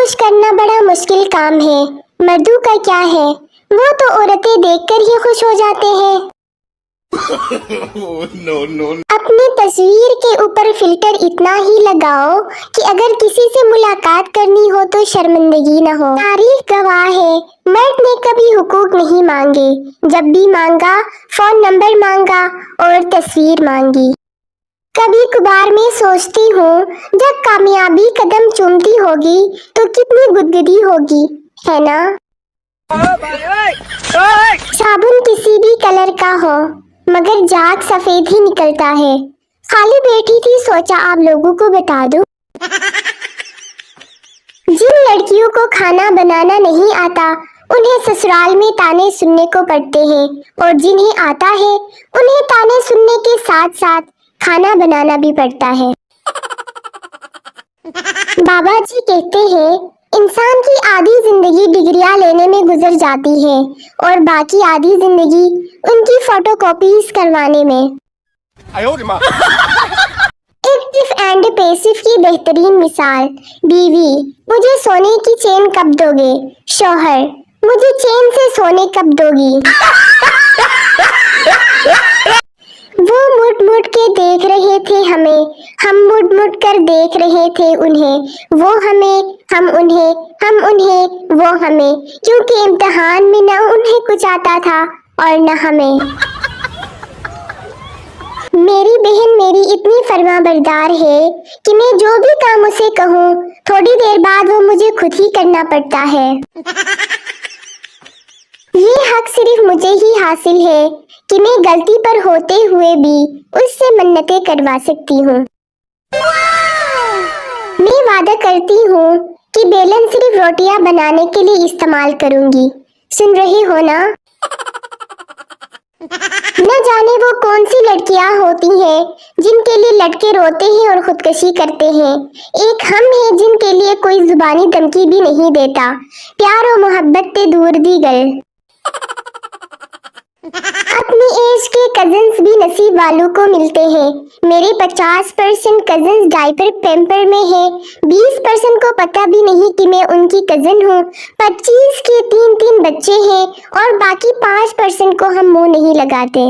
خوش کرنا بڑا مشکل کام ہے، مردوں کا کیا ہے، وہ تو عورتیں دیکھ کر ہی خوش ہو جاتے ہیں۔ اپنی تصویر کے اوپر فلٹر اتنا ہی لگاؤ کہ اگر کسی سے ملاقات کرنی ہو تو شرمندگی نہ ہو۔ تاریخ گواہ ہے، مرد نے کبھی حقوق نہیں مانگے، جب بھی مانگا فون نمبر مانگا اور تصویر مانگی۔ کبھی کبھار میں سوچتی ہوں جب کامیابی قدم چومتی ہوگی تو کتنی گدگدی ہوگی، ہے نا؟ صابن کسی بھی کلر کا ہو مگر جاگ سفید ہی نکلتا ہے۔ خالی بیٹھی تھی سوچا آپ لوگوں کو بتا دوں۔ جن لڑکیوں کو کھانا بنانا نہیں آتا انہیں سسرال میں تانے سننے کو پڑتے ہیں، اور جنہیں آتا ہے انہیں تانے سننے کے ساتھ ساتھ کھانا بنانا بھی پڑتا ہے۔ بابا جی کہتے ہیں انسان کی آدھی زندگی ڈگریاں لینے میں گزر جاتی ہے اور باقی آدھی زندگی ان کی فوٹو کاپیز کروانے میں۔ ایکٹیو اینڈ پیسو کی بہترین مثال، بیوی مجھے سونے کی چین کب دو گے؟ شوہر مجھے چین سے سونے کب دو گی؟ وہ مڑ مڑ کے دیکھ رہے تھے ہمیں، ہم مڑ مڑ کر دیکھ رہے تھے انہیں، وہ ہمیں، ہم انہیں، وہ ہمیں، کیونکہ امتحان میں نہ انہیں کچھ آتا تھا اور نہ ہمیں۔ میری بہن میری اتنی فرما بردار ہے کہ میں جو بھی کام اسے کہوں تھوڑی دیر بعد وہ مجھے خود ہی کرنا پڑتا ہے۔ یہ حق صرف مجھے ہی حاصل ہے کہ میں غلطی پر ہوتے ہوئے بھی اس سے منتیں کروا سکتی ہوں۔ میں وعدہ کرتی ہوں کہ بیلن صرف روٹیاں بنانے کے لیے استعمال کروں گی، سن رہے ہو نا؟ نہ جانے وہ کون سی لڑکیاں ہوتی ہیں جن کے لیے لڑکے روتے ہیں اور خودکشی کرتے ہیں، ایک ہم ہیں جن کے لیے کوئی زبانی دھمکی بھی نہیں دیتا، پیار و محبت تے دور دی گل۔ اپنی ایج کے کزنز بھی نصیب والوں کو ملتے ہیں، میرے 50% کزنز ڈائپر پیمپر میں ہیں، 20% کو پتہ بھی نہیں کہ میں ان کی کزن ہوں، 25 کے 3 بچے ہیں اور باقی 5% کو ہم منہ نہیں لگاتے۔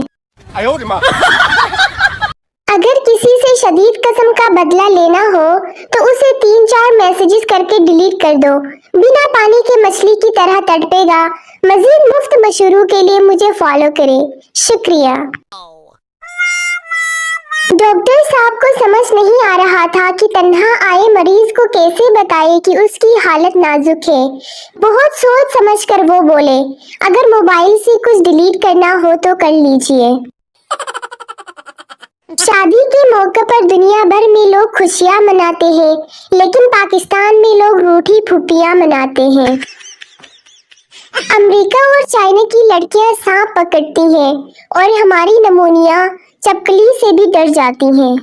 اگر کسی سے شدید قسم کا بدلہ لینا ہو تو اسے 3-4 میسیجز کر کے ڈیلیٹ کر دو، بنا پانی کے مچھلی کی طرح تڑپے گا۔ مزید مفت مشوروں کے لیے مجھے فالو کریں، شکریہ۔ ڈاکٹر صاحب کو سمجھ نہیں آ رہا تھا کہ تنہا آئے مریض کو کیسے بتائے کہ اس کی حالت نازک ہے۔ بہت سوچ سمجھ کر وہ بولے، اگر موبائل سے کچھ ڈیلیٹ کرنا ہو تو کر لیجئے۔ شادی کے موقع پر دنیا بھر میں لوگ خوشیاں مناتے ہیں، لیکن پاکستان میں لوگ روٹھی پھوپھیاں مناتے ہیں۔ امریکہ اور چائنا کی لڑکیاں سانپ پکڑتی ہیں اور ہماری نمونیاں چپکلی سے بھی ڈر جاتی ہیں۔